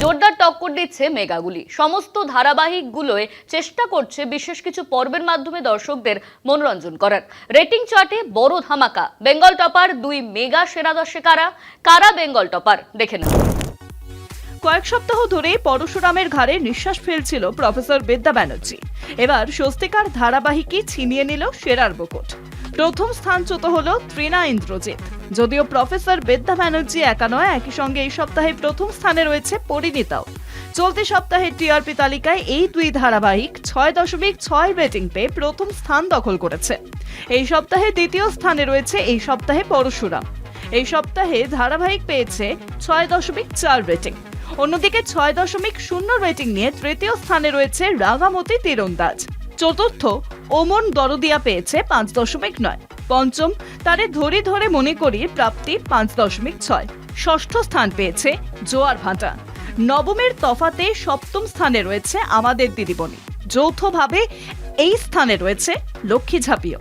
জোরদার টক্কর দিচ্ছে মেগাগুলি। সমস্ত ধারাবাহিকগুলোয় চেষ্টা করছে বিশেষ কিছু পর্বের মাধ্যমে দর্শকদের মনোরঞ্জন করার। রেটিং চার্টে বড় ধামাকা। বেঙ্গল টপার দুই মেগা সেরা দশে কারা কারা বেঙ্গল টপার দেখে নেব। কয়েক সপ্তাহ ধরে পরশুরামের ঘাড়ে নিঃশ্বাস ফেলছিল প্রফেসর বিদ্যা ব্যানার্জি। এবার স্বস্তিকার ধারাবাহিকই ছিনিয়ে নিল সেরার মুকুট। প্রথম স্থানচ্যুত হল ত্রিনা ইন্দ্রজিৎ। যদিও প্রফেসর বিদ্যা ব্যানার্জি একা নয়, একই সঙ্গে এই সপ্তাহে প্রথম স্থানে রয়েছে পরিণীতাও। চলতি সপ্তাহের টিআরপি তালিকায় এই দুই ধারাবাহিক 6.6 রেটিং পেয়ে প্রথম স্থান দখল করেছে। এই সপ্তাহে দ্বিতীয় স্থানে রয়েছে এই সপ্তাহে পরশুরাম। এই সপ্তাহে ধারাবাহিক পেয়েছে 6.4 রেটিং। অন্যদিকে 6.0 রেটিং নিয়ে তৃতীয় স্থানে রয়েছে রাগামতি তীরন্দাজ। চতুর্থ ওমন দরদিয়া পেয়েছে 5.9। পঞ্চম তারে ধরে ধরে মনে করি প্রাপ্তি 5.6। ষষ্ঠ স্থান পেয়েছে জোয়ার ভাটা। নবমের তফাতে সপ্তম স্থানে রয়েছে আমাদের দিদিমণি। যৌথভাবে এই স্থানে রয়েছে লক্ষ্মী ঝাঁপিও।